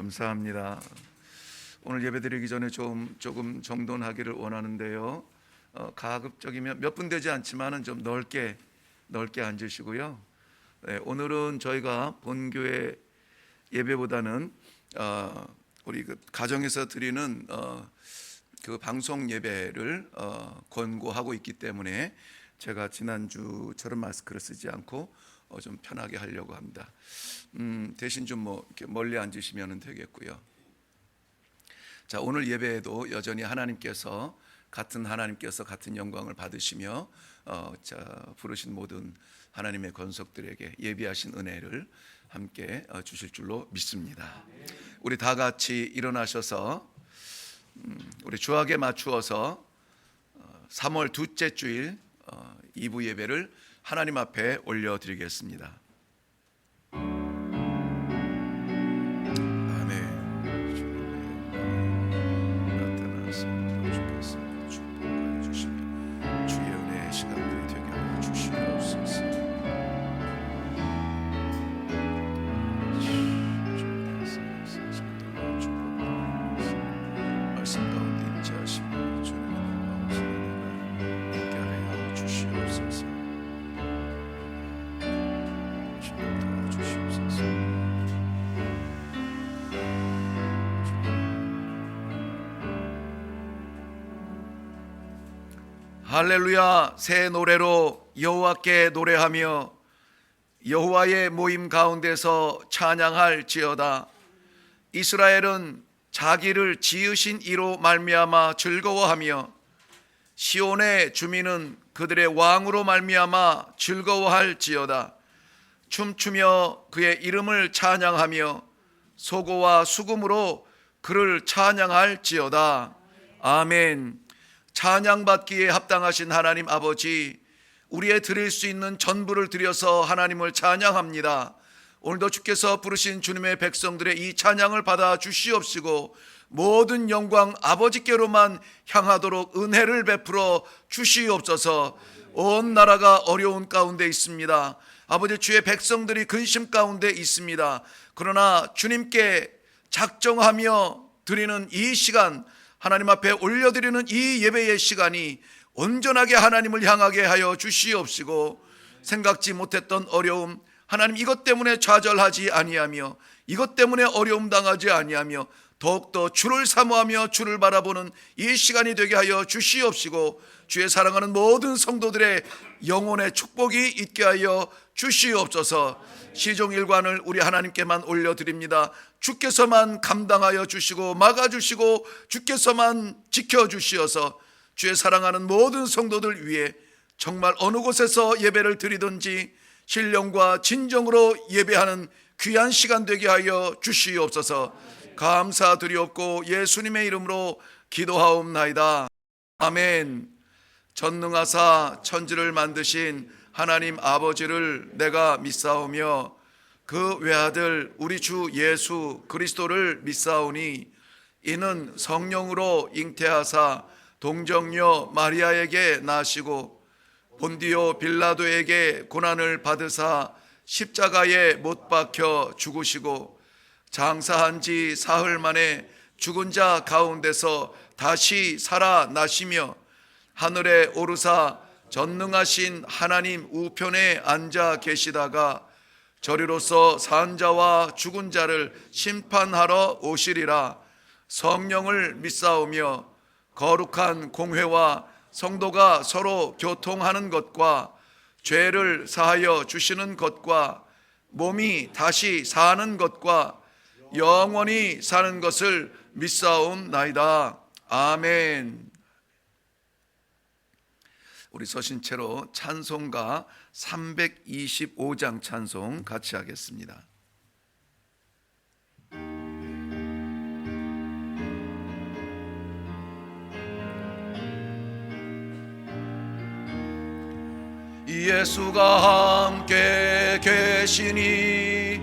감사합니다. 오늘 예배드리기 전에 조금 정돈하기를 원하는데요. 가급적이면 몇 분 되지 않지만은 좀 넓게 앉으시고요. 네, 오늘은 저희가 본교회 예배보다는 우리 그 가정에서 드리는 그 방송 예배를 권고하고 있기 때문에 제가 지난주처럼 마스크를 쓰지 않고 좀 편하게 하려고 합니다. 대신 좀 이렇게 멀리 앉으시면 되겠고요. 자, 오늘 예배에도 여전히 하나님께서 같은 영광을 받으시며 부르신 모든 하나님의 권속들에게 예비하신 은혜를 함께 주실 줄로 믿습니다. 우리 다 같이 일어나셔서 우리 주학에 맞추어서 3월 둘째 주일 2부 예배를 하나님 앞에 올려드리겠습니다. 할렐루야. 새 노래로 여호와께 노래하며 여호와의 모임 가운데서 찬양할지어다. 이스라엘은 자기를 지으신 이로 말미암아 즐거워하며 시온의 주민은 그들의 왕으로 말미암아 즐거워할지어다. 춤추며 그의 이름을 찬양하며 소고와 수금으로 그를 찬양할지어다. 아멘. 찬양받기에 합당하신 하나님 아버지, 우리의 드릴 수 있는 전부를 드려서 하나님을 찬양합니다. 오늘도 주께서 부르신 주님의 백성들의 이 찬양을 받아 주시옵시고 모든 영광 아버지께로만 향하도록 은혜를 베풀어 주시옵소서. 온 나라가 어려운 가운데 있습니다. 아버지, 주의 백성들이 근심 가운데 있습니다. 그러나 주님께 작정하며 드리는 이 시간, 하나님 앞에 올려드리는 이 예배의 시간이 온전하게 하나님을 향하게 하여 주시옵시고, 생각지 못했던 어려움, 하나님 이것 때문에 좌절하지 아니하며 이것 때문에 어려움 당하지 아니하며 더욱더 주를 사모하며 주를 바라보는 이 시간이 되게 하여 주시옵시고, 주의 사랑하는 모든 성도들의 영혼의 축복이 있게 하여 주시옵소서. 시종일관을 우리 하나님께만 올려드립니다. 주께서만 감당하여 주시고 막아주시고 주께서만 지켜주시어서 주의 사랑하는 모든 성도들 위해 정말 어느 곳에서 예배를 드리든지 신령과 진정으로 예배하는 귀한 시간 되게 하여 주시옵소서. 감사드리옵고 예수님의 이름으로 기도하옵나이다. 아멘. 전능하사 천지를 만드신 하나님 아버지를 내가 믿사오며 그 외아들 우리 주 예수 그리스도를 믿사오니 이는 성령으로 잉태하사 동정녀 마리아에게 나시고 본디오 빌라도에게 고난을 받으사 십자가에 못 박혀 죽으시고 장사한 지 사흘 만에 죽은 자 가운데서 다시 살아나시며 하늘에 오르사 전능하신 하나님 우편에 앉아 계시다가 저리로서 산 자와 죽은 자를 심판하러 오시리라. 성령을 믿사오며 거룩한 공회와 성도가 서로 교통하는 것과 죄를 사하여 주시는 것과 몸이 다시 사는 것과 영원히 사는 것을 믿사옵나이다. 아멘. 우리 서신체로 찬송가 325장 찬송 같이 하겠습니다. 예수가 함께 계시니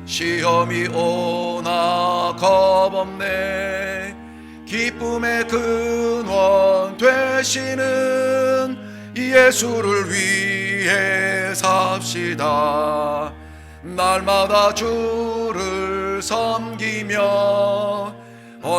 시험이 오나 겁없네. 기쁨의 근원 되시는 예수를 위해 삽시다. 날마다 주를 섬기며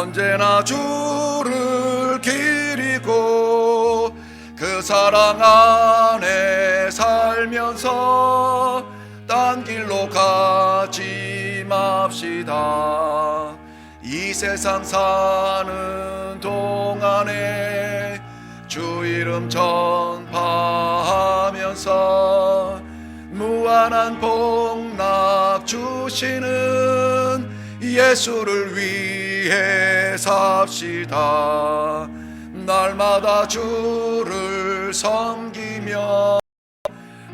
언제나 주를 기리고 그 사랑 안에 살면서 딴 길로 가지 맙시다. 이 세상 사는 동안에 주 이름 전파하면서 무한한 복락 주시는 예수를 위해 삽시다. 날마다 주를 섬기며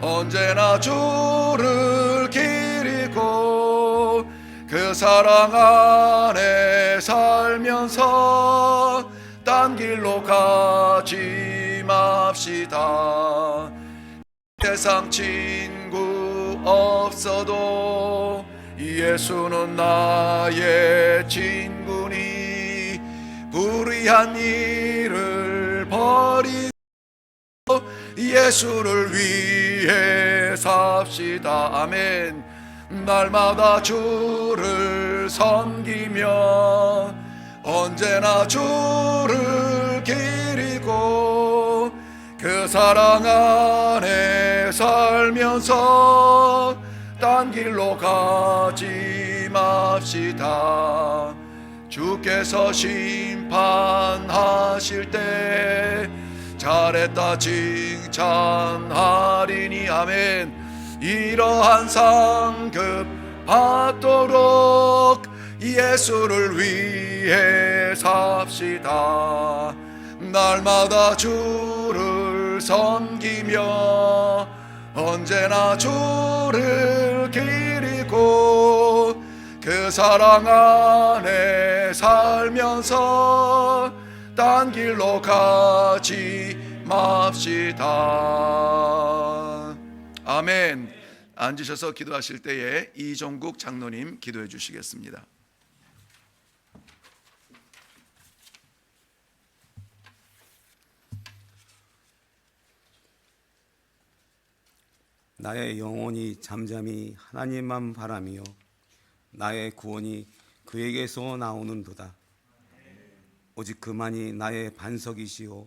언제나 주를 기리고 그 사랑 안에 살면서 딴 길로 가지 맙시다. 세상 친구 없어도 예수는 나의 친구니 불의한 일을 버리고 예수를 위해 삽시다. 아멘. 날마다 주를 섬기며 언제나 주를 기리고 그 사랑 안에 살면서 딴 길로 가지 맙시다. 주께서 심판하실 때 잘했다 칭찬하리니. 아멘. 이러한 상급 받도록 예수를 위해 삽시다. 날마다 주를 섬기며 언제나 주를 기리고 그 사랑 안에 살면서 딴 길로 가지 맙시다. 아멘. 앉으셔서 기도하실 때에 이종국 장로님 기도해 주시겠습니다. 나의 영혼이 잠잠히 하나님만 바라며 나의 구원이 그에게서 나오는도다. 오직 그만이 나의 반석이시요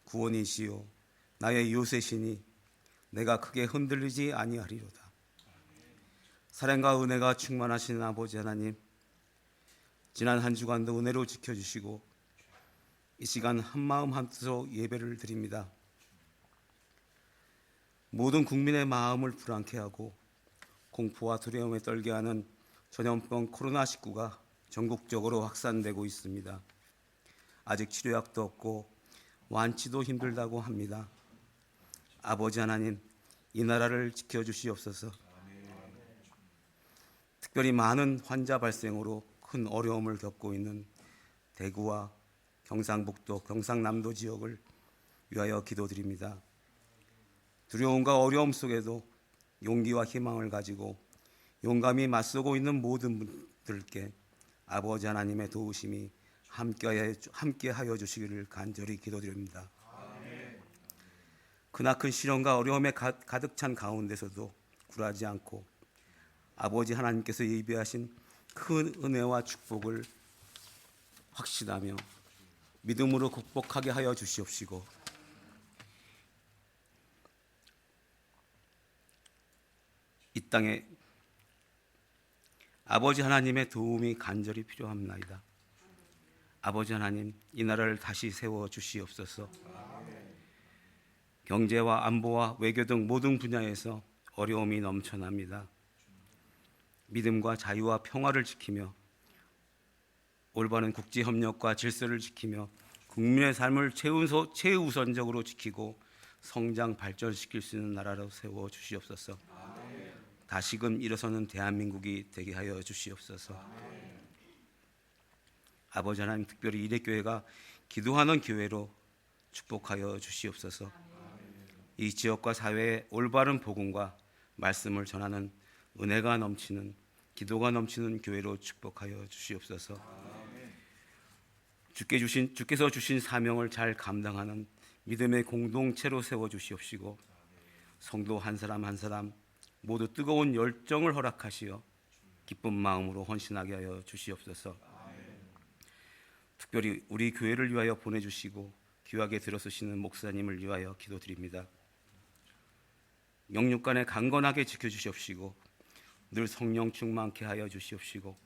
구원이시요 나의 요새시니 내가 크게 흔들리지 아니하리로다. 사랑과 은혜가 충만하신 아버지 하나님, 지난 한 주간도 은혜로 지켜주시고 이 시간 한마음 한뜻으로 예배를 드립니다. 모든 국민의 마음을 불안케 하고 공포와 두려움에 떨게 하는 전염병 코로나19가 전국적으로 확산되고 있습니다. 아직 치료약도 없고 완치도 힘들다고 합니다. 아버지 하나님, 이 나라를 지켜주시옵소서. 특별히 많은 환자 발생으로 큰 어려움을 겪고 있는 대구와 경상북도, 경상남도 지역을 위하여 기도드립니다. 두려움과 어려움 속에도 용기와 희망을 가지고 용감히 맞서고 있는 모든 분들께 아버지 하나님의 도우심이 함께하여 주시기를 간절히 기도드립니다. 크나큰 시련과 어려움에 가득 찬 가운데서도 굴하지 않고 아버지 하나님께서 예비하신 큰 은혜와 축복을 확신하며 믿음으로 극복하게 하여 주시옵시고 이 땅에 아버지 하나님의 도움이 간절히 필요합니다. 아버지 하나님, 이 나라를 다시 세워 주시옵소서. 경제와 안보와 외교 등 모든 분야에서 어려움이 넘쳐납니다. 믿음과 자유와 평화를 지키며 올바른 국제협력과 질서를 지키며 국민의 삶을 최우선적으로 지키고 성장 발전시킬 수 있는 나라로 세워 주시옵소서. 다시금 일어서는 대한민국이 되게 하여 주시옵소서. 아버지 하나님, 특별히 이대교회가 기도하는 교회로 축복하여 주시옵소서. 이 지역과 사회에 올바른 복음과 말씀을 전하는 은혜가 넘치는, 기도가 넘치는 교회로 축복하여 주시옵소서. 주께서 주신 사명을 잘 감당하는 믿음의 공동체로 세워 주시옵시고 성도 한 사람 한 사람 모두 뜨거운 열정을 허락하시어 기쁜 마음으로 헌신하게 하여 주시옵소서. 특별히 우리 교회를 위하여 보내주시고 귀하게 들어쓰시는 목사님을 위하여 기도드립니다. 영육간에 강건하게 지켜주시옵시고 늘 성령 충만케 하여 주시옵시고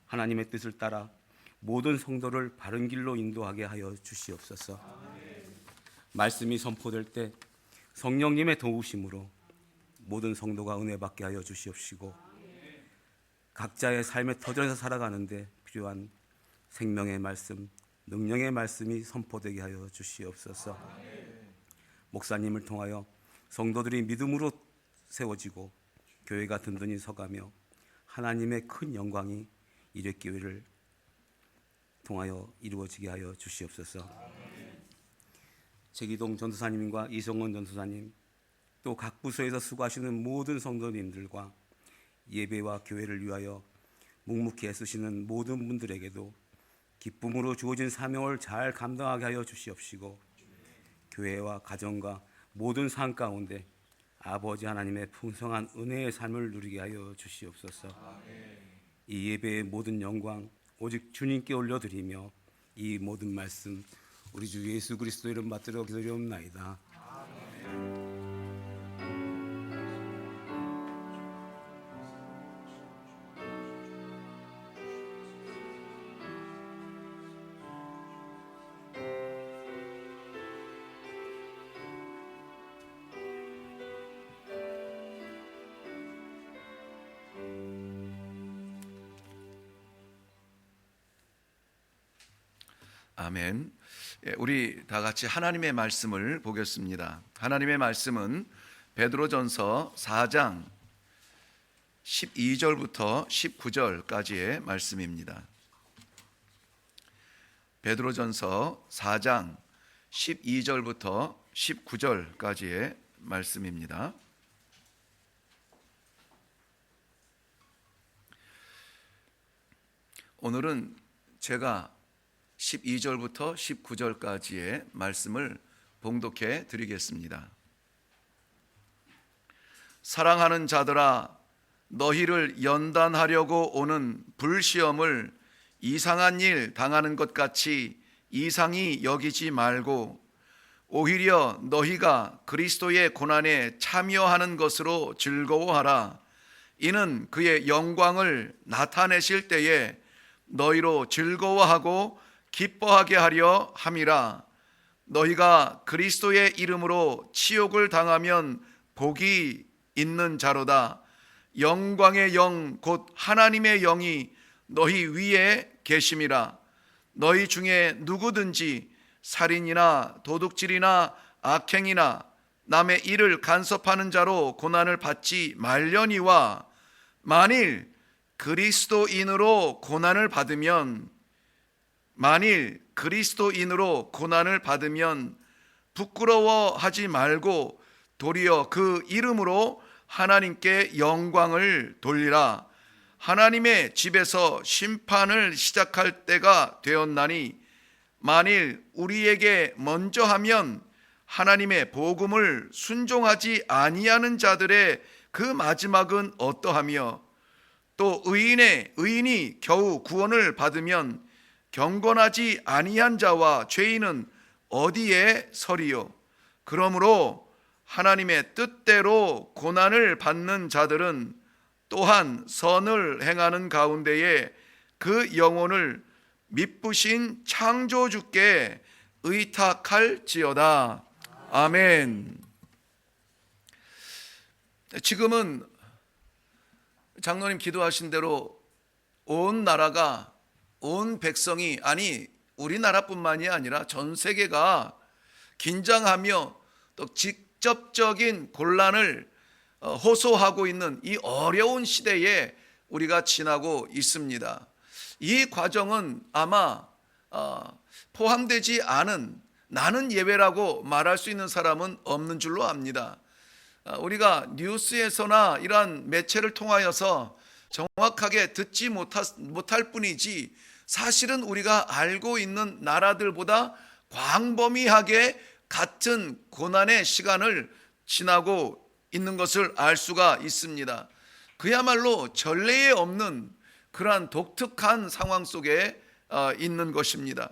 하나님의 뜻을 따라 모든 성도를 바른 길로 인도하게 하여 주시옵소서. 말씀이 선포될 때 성령님의 도우심으로 모든 성도가 은혜 받게 하여 주시옵시고 각자의 삶의 터전에서 살아가는데 필요한 생명의 말씀, 능력의 말씀이 선포되게 하여 주시옵소서. 목사님을 통하여 성도들이 믿음으로 세워지고 교회가 든든히 서가며 하나님의 큰 영광이 이랬기를 통하여 이루어지게 하여 주시옵소서. 제기동 전도사님과 이성원 전도사님, 또 각 부서에서 수고하시는 모든 성도님들과 예배와 교회를 위하여 묵묵히 애쓰시는 모든 분들에게도 기쁨으로 주어진 사명을 잘 감당하게 하여 주시옵시고 교회와 가정과 모든 삶 가운데 아버지 하나님의 풍성한 은혜의 삶을 누리게 하여 주시옵소서. 이 예배의 모든 영광 오직 주님께 올려드리며 이 모든 말씀 우리 주 예수 그리스도 이름 받들어 기도리옵나이다. 아멘. 우리 다 같이 하나님의 말씀을 보겠습니다. 하나님의 말씀은 베드로전서 4장 12절부터 19절까지의 말씀입니다. 베드로전서 4장 12절부터 19절까지의 말씀입니다. 오늘은 제가 12절부터 19절까지의 말씀을 봉독해 드리겠습니다. 사랑하는 자들아, 너희를 연단하려고 오는 불시험을 이상한 일 당하는 것 같이 이상히 여기지 말고 오히려 너희가 그리스도의 고난에 참여하는 것으로 즐거워하라. 이는 그의 영광을 나타내실 때에 너희로 즐거워하고 기뻐하게 하려 함이라. 너희가 그리스도의 이름으로 치욕을 당하면 복이 있는 자로다. 영광의 영 곧 하나님의 영이 너희 위에 계심이라. 너희 중에 누구든지 살인이나 도둑질이나 악행이나 남의 일을 간섭하는 자로 고난을 받지 말려니와 만일 그리스도인으로 고난을 받으면 부끄러워하지 말고 도리어 그 이름으로 하나님께 영광을 돌리라. 하나님의 집에서 심판을 시작할 때가 되었나니 만일 우리에게 먼저 하면 하나님의 복음을 순종하지 아니하는 자들의 그 마지막은 어떠하며 또 의인이 겨우 구원을 받으면 경건하지 아니한 자와 죄인은 어디에 서리요. 그러므로 하나님의 뜻대로 고난을 받는 자들은 또한 선을 행하는 가운데에 그 영혼을 미쁘신 창조주께 의탁할지어다. 아멘. 지금은 장로님 기도하신 대로 온 나라가, 온 백성이, 아니 우리나라뿐만이 아니라 전 세계가 긴장하며 또 직접적인 곤란을 호소하고 있는 이 어려운 시대에 우리가 지나고 있습니다. 이 과정은 아마 포함되지 않은, 나는 예외라고 말할 수 있는 사람은 없는 줄로 압니다. 우리가 뉴스에서나 이러한 매체를 통하여서 정확하게 듣지 못할 뿐이지 사실은 우리가 알고 있는 나라들보다 광범위하게 같은 고난의 시간을 지나고 있는 것을 알 수가 있습니다. 그야말로 전례에 없는 그러한 독특한 상황 속에 있는 것입니다.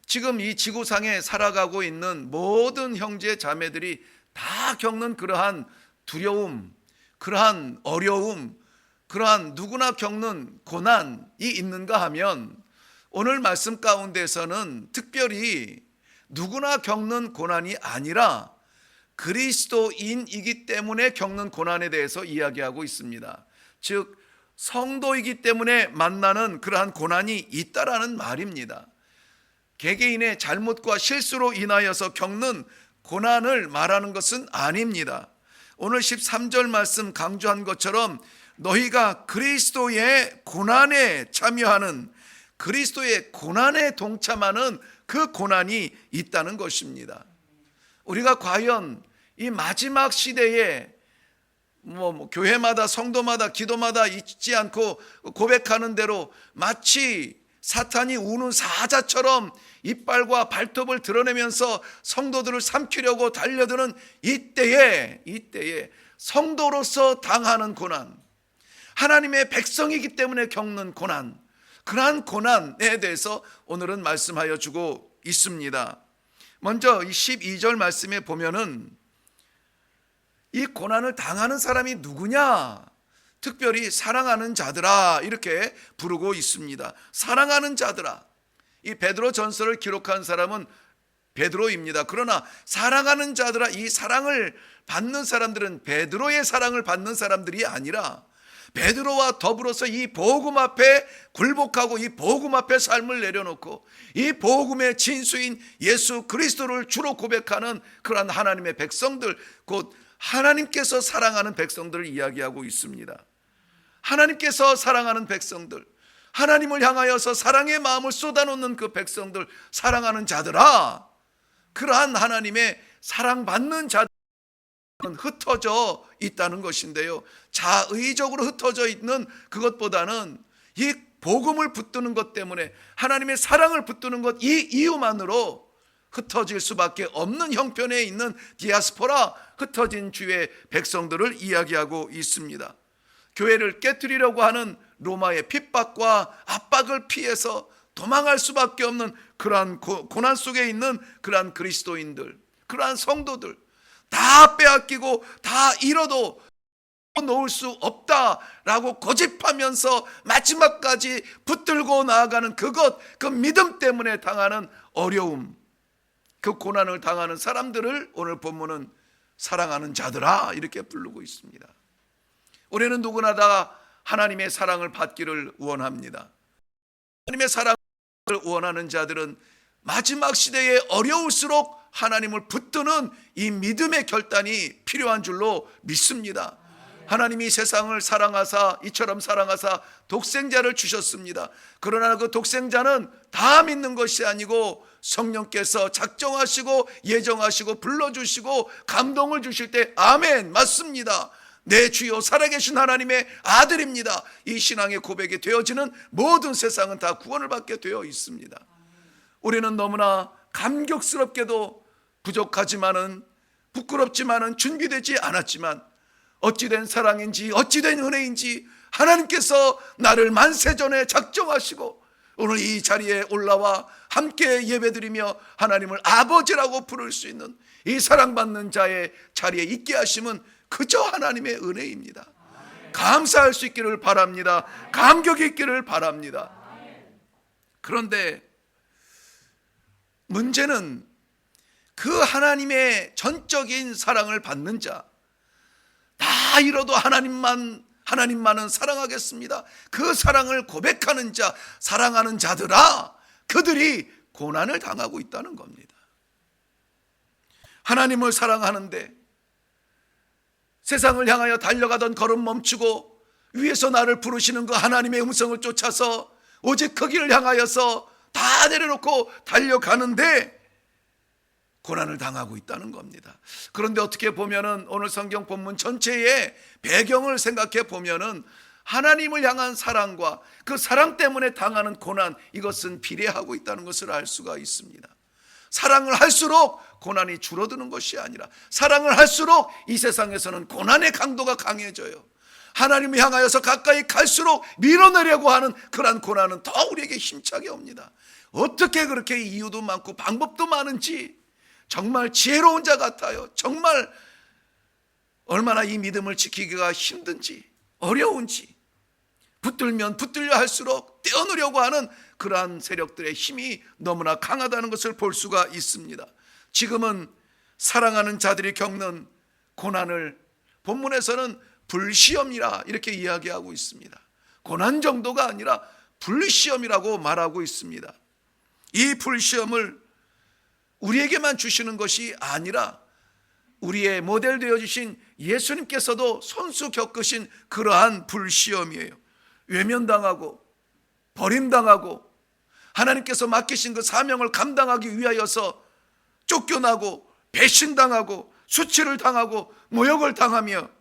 지금 이 지구상에 살아가고 있는 모든 형제 자매들이 다 겪는 그러한 두려움, 그러한 어려움, 그러한 누구나 겪는 고난이 있는가 하면 오늘 말씀 가운데서는 특별히 누구나 겪는 고난이 아니라 그리스도인이기 때문에 겪는 고난에 대해서 이야기하고 있습니다. 즉 성도이기 때문에 만나는 그러한 고난이 있다라는 말입니다. 개개인의 잘못과 실수로 인하여서 겪는 고난을 말하는 것은 아닙니다. 오늘 13절 말씀 강조한 것처럼 너희가 그리스도의 고난에 참여하는, 그리스도의 고난에 동참하는 그 고난이 있다는 것입니다. 우리가 과연 이 마지막 시대에 교회마다 성도마다 기도마다 잊지 않고 고백하는 대로 마치 사탄이 우는 사자처럼 이빨과 발톱을 드러내면서 성도들을 삼키려고 달려드는 이때에 성도로서 당하는 고난, 하나님의 백성이기 때문에 겪는 고난, 그러한 고난에 대해서 오늘은 말씀하여 주고 있습니다. 먼저 이 12절 말씀에 보면은 이 고난을 당하는 사람이 누구냐? 특별히 사랑하는 자들아 이렇게 부르고 있습니다. 사랑하는 자들아. 이 베드로 전서를 기록한 사람은 베드로입니다. 그러나 사랑하는 자들아, 이 사랑을 받는 사람들은 베드로의 사랑을 받는 사람들이 아니라 베드로와 더불어서 이 복음 앞에 굴복하고 이 복음 앞에 삶을 내려놓고 이 복음의 진수인 예수 그리스도를 주로 고백하는 그러한 하나님의 백성들, 곧 하나님께서 사랑하는 백성들을 이야기하고 있습니다. 하나님께서 사랑하는 백성들, 하나님을 향하여서 사랑의 마음을 쏟아놓는 그 백성들, 사랑하는 자들아, 그러한 하나님의 사랑받는 자들은 흩어져 있다는 것인데요, 자의적으로 흩어져 있는 그것보다는 이 복음을 붙드는 것 때문에, 하나님의 사랑을 붙드는 것, 이 이유만으로 흩어질 수밖에 없는 형편에 있는 디아스포라, 흩어진 주의 백성들을 이야기하고 있습니다. 교회를 깨뜨리려고 하는 로마의 핍박과 압박을 피해서 도망할 수밖에 없는 그러한 고난 속에 있는 그러한 그리스도인들, 그러한 성도들, 다 빼앗기고 다 잃어도 놓을 수 없다라고 고집하면서 마지막까지 붙들고 나아가는 그것, 그 믿음 때문에 당하는 어려움, 그 고난을 당하는 사람들을 오늘 본문은 사랑하는 자들아 이렇게 부르고 있습니다. 우리는 누구나 다 하나님의 사랑을 받기를 원합니다. 하나님의 사랑을 원하는 자들은 마지막 시대에 어려울수록 하나님을 붙드는 이 믿음의 결단이 필요한 줄로 믿습니다. 하나님이 세상을 사랑하사, 이처럼 사랑하사 독생자를 주셨습니다. 그러나 그 독생자는 다 믿는 것이 아니고 성령께서 작정하시고 예정하시고 불러주시고 감동을 주실 때 아멘, 맞습니다, 내 주요 살아계신 하나님의 아들입니다, 이 신앙의 고백이 되어지는 모든 세상은 다 구원을 받게 되어 있습니다. 우리는 너무나 감격스럽게도 부족하지만은, 부끄럽지만은, 준비되지 않았지만 어찌된 사랑인지 어찌된 은혜인지 하나님께서 나를 만세전에 작정하시고 오늘 이 자리에 올라와 함께 예배드리며 하나님을 아버지라고 부를 수 있는 이 사랑받는 자의 자리에 있게 하심은 그저 하나님의 은혜입니다. 감사할 수 있기를 바랍니다. 감격이 있기를 바랍니다. 그런데 문제는 그 하나님의 전적인 사랑을 받는 자, 다 잃어도 하나님만은 사랑하겠습니다, 그 사랑을 고백하는 자, 사랑하는 자들아, 그들이 고난을 당하고 있다는 겁니다. 하나님을 사랑하는데 세상을 향하여 달려가던 걸음 멈추고 위에서 나를 부르시는 그 하나님의 음성을 쫓아서 오직 그 길을 향하여서 다 내려놓고 달려가는데 고난을 당하고 있다는 겁니다. 그런데 어떻게 보면은 오늘 성경 본문 전체의 배경을 생각해 보면은 하나님을 향한 사랑과 그 사랑 때문에 당하는 고난, 이것은 비례하고 있다는 것을 알 수가 있습니다. 사랑을 할수록 고난이 줄어드는 것이 아니라 사랑을 할수록 이 세상에서는 고난의 강도가 강해져요. 하나님을 향하여서 가까이 갈수록 밀어내려고 하는 그러한 고난은 더 우리에게 힘차게 옵니다. 어떻게 그렇게 이유도 많고 방법도 많은지 정말 지혜로운 자 같아요. 정말 얼마나 이 믿음을 지키기가 힘든지 어려운지 붙들면 붙들려 할수록 떼어놓으려고 하는 그러한 세력들의 힘이 너무나 강하다는 것을 볼 수가 있습니다. 지금은 사랑하는 자들이 겪는 고난을 본문에서는 불시험이라 이렇게 이야기하고 있습니다. 고난 정도가 아니라 불시험이라고 말하고 있습니다. 이 불시험을 우리에게만 주시는 것이 아니라 우리의 모델 되어 주신 예수님께서도 손수 겪으신 그러한 불시험이에요. 외면당하고 버림당하고 하나님께서 맡기신 그 사명을 감당하기 위하여서 쫓겨나고 배신당하고 수치를 당하고 모욕을 당하며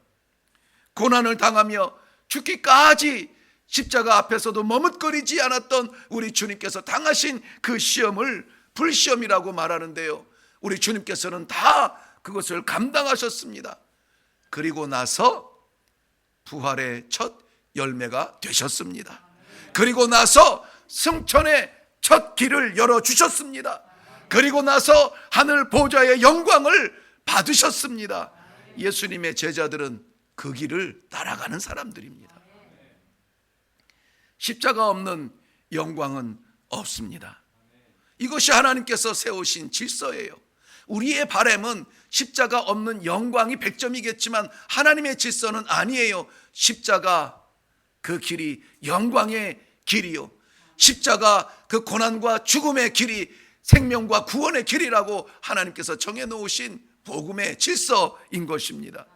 고난을 당하며 죽기까지 십자가 앞에서도 머뭇거리지 않았던 우리 주님께서 당하신 그 시험을 불시험이라고 말하는데요, 우리 주님께서는 다 그것을 감당하셨습니다. 그리고 나서 부활의 첫 열매가 되셨습니다. 그리고 나서 승천의 첫 길을 열어주셨습니다. 그리고 나서 하늘 보좌의 영광을 받으셨습니다. 예수님의 제자들은 그 길을 따라가는 사람들입니다. 십자가 없는 영광은 없습니다. 이것이 하나님께서 세우신 질서예요. 우리의 바람은 십자가 없는 영광이 100점이겠지만 하나님의 질서는 아니에요. 십자가 그 길이 영광의 길이요, 십자가 그 고난과 죽음의 길이 생명과 구원의 길이라고 하나님께서 정해놓으신 복음의 질서인 것입니다.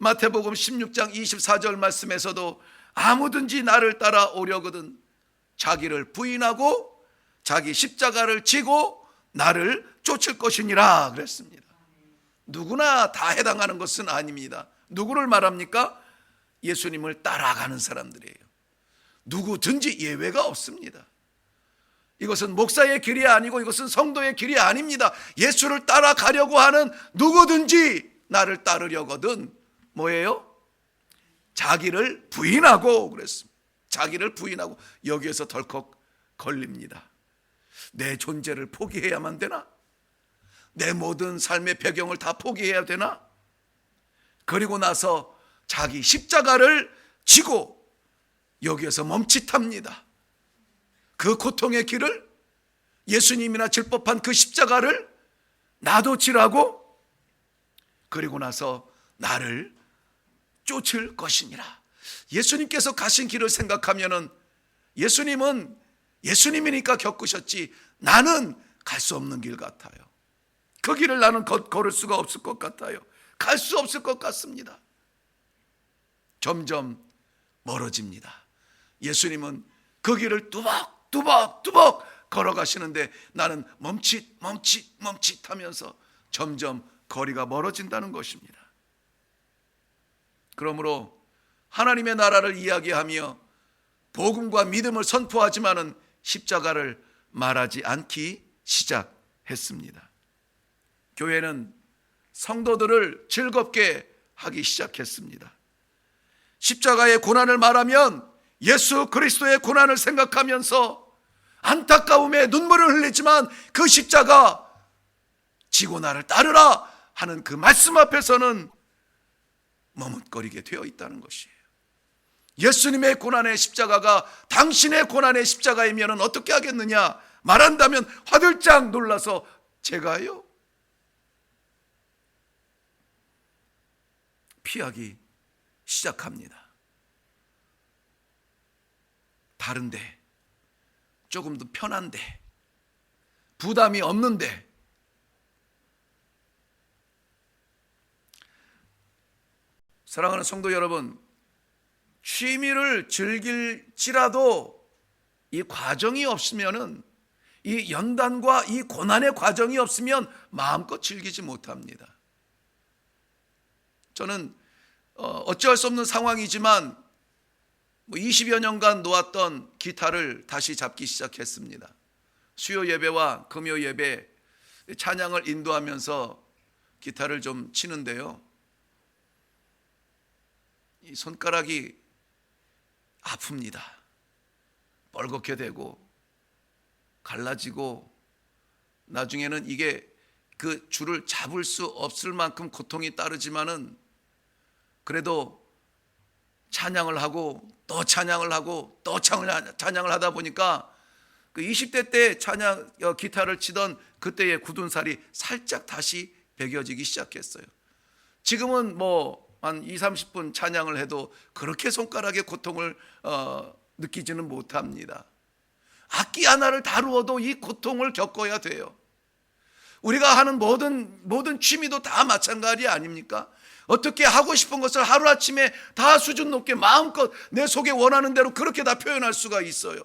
마태복음 16장 24절 말씀에서도 아무든지 나를 따라오려거든 자기를 부인하고 자기 십자가를 지고 나를 쫓을 것이니라 그랬습니다. 누구나 다 해당하는 것은 아닙니다. 누구를 말합니까? 예수님을 따라가는 사람들이에요. 누구든지 예외가 없습니다. 이것은 목사의 길이 아니고 이것은 성도의 길이 아닙니다. 예수를 따라가려고 하는 누구든지 나를 따르려거든 뭐예요? 자기를 부인하고 그랬습니다. 자기를 부인하고, 여기에서 덜컥 걸립니다. 내 존재를 포기해야만 되나? 내 모든 삶의 배경을 다 포기해야 되나? 그리고 나서 자기 십자가를 지고 여기에서 멈칫합니다. 그 고통의 길을, 예수님이나 질 법한 그 십자가를 나도 지라고, 그리고 나서 나를 쫓을 것이니라. 예수님께서 가신 길을 생각하면은 예수님은 예수님이니까 겪으셨지 나는 갈 수 없는 길 같아요. 그 길을 나는 걸을 수가 없을 것 같아요. 갈 수 없을 것 같습니다. 점점 멀어집니다. 예수님은 그 길을 뚜벅뚜벅 걸어가시는데 나는 멈칫하면서 점점 거리가 멀어진다는 것입니다. 그러므로 하나님의 나라를 이야기하며 복음과 믿음을 선포하지만은 십자가를 말하지 않기 시작했습니다. 교회는 성도들을 즐겁게 하기 시작했습니다. 십자가의 고난을 말하면 예수 그리스도의 고난을 생각하면서 안타까움에 눈물을 흘리지만 그 십자가 지고 나를 따르라 하는 그 말씀 앞에서는 머뭇거리게 되어 있다는 것이에요. 예수님의 고난의 십자가가 당신의 고난의 십자가이면 어떻게 하겠느냐 말한다면 화들짝 놀라서 제가요? 피하기 시작합니다. 다른데, 조금 더 편한데, 부담이 없는데, 사랑하는 성도 여러분, 취미를 즐길지라도 이 과정이 없으면은, 이 연단과 이 고난의 과정이 없으면 마음껏 즐기지 못합니다. 저는 어찌할 수 없는 상황이지만 20여 년간 놓았던 기타를 다시 잡기 시작했습니다. 수요 예배와 금요 예배 찬양을 인도하면서 기타를 좀 치는데요, 이 손가락이 아픕니다. 뻘겋게 되고 갈라지고 나중에는 이게 그 줄을 잡을 수 없을 만큼 고통이 따르지만은 그래도 찬양을 하고 또 찬양을 하고 또 찬양을 하다 보니까 그 20대 때 찬양 기타를 치던 그때의 굳은 살이 살짝 다시 배겨지기 시작했어요. 지금은 뭐 한 20-30분 찬양을 해도 그렇게 손가락의 고통을 느끼지는 못합니다. 악기 하나를 다루어도 이 고통을 겪어야 돼요. 우리가 하는 모든 취미도 다 마찬가지 아닙니까? 어떻게 하고 싶은 것을 하루아침에 다 수준 높게 마음껏 내 속에 원하는 대로 그렇게 다 표현할 수가 있어요.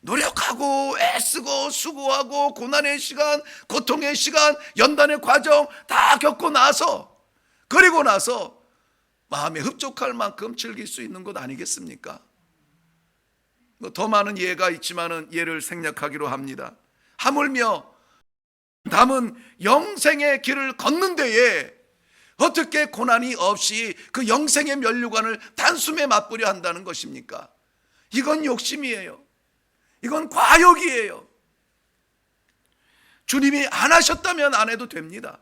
노력하고 애쓰고 수고하고 고난의 시간, 고통의 시간, 연단의 과정 다 겪고 나서, 그리고 나서 마음에 흡족할 만큼 즐길 수 있는 것 아니겠습니까? 더 많은 예가 있지만은 예를 생략하기로 합니다. 하물며 남은 영생의 길을 걷는 데에 어떻게 고난이 없이 그 영생의 면류관을 단숨에 맛보려 한다는 것입니까? 이건 욕심이에요. 이건 과욕이에요. 주님이 안 하셨다면 안 해도 됩니다.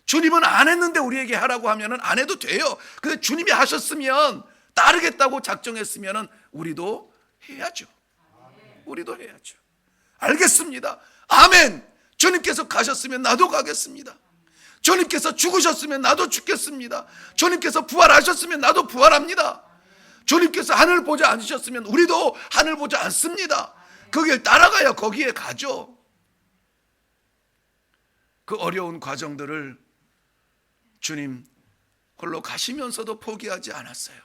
주님은 안 했는데 우리에게 하라고 하면 안 해도 돼요. 근데 주님이 하셨으면, 따르겠다고 작정했으면 우리도 해야죠. 우리도 해야죠. 알겠습니다. 아멘. 주님께서 가셨으면 나도 가겠습니다. 주님께서 죽으셨으면 나도 죽겠습니다. 주님께서 부활하셨으면 나도 부활합니다. 주님께서 하늘 보지 않으셨으면 우리도 하늘 보지 않습니다. 그 길 따라가야 거기에 가죠. 그 어려운 과정들을 주님 홀로 가시면서도 포기하지 않았어요.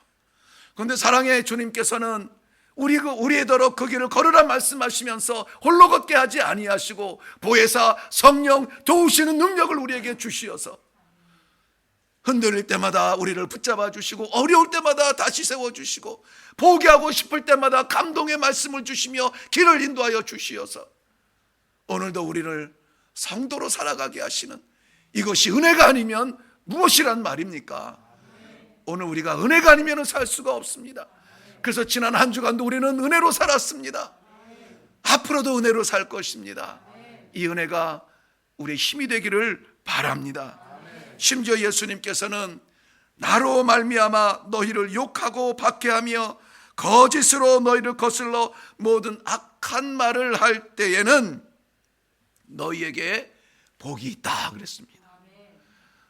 그런데 사랑의 주님께서는 우리에더러 그 길을 걸으라 말씀하시면서 홀로 걷게 하지 아니하시고 보혜사 성령 도우시는 능력을 우리에게 주시어서 흔들릴 때마다 우리를 붙잡아 주시고 어려울 때마다 다시 세워주시고 포기하고 싶을 때마다 감동의 말씀을 주시며 길을 인도하여 주시어서 오늘도 우리를 성도로 살아가게 하시는, 이것이 은혜가 아니면 무엇이란 말입니까? 오늘 우리가 은혜가 아니면 살 수가 없습니다. 그래서 지난 한 주간도 우리는 은혜로 살았습니다. 앞으로도 은혜로 살 것입니다. 이 은혜가 우리의 힘이 되기를 바랍니다. 심지어 예수님께서는 나로 말미암아 너희를 욕하고 박해하며 거짓으로 너희를 거슬러 모든 악한 말을 할 때에는 너희에게 복이 있다 그랬습니다.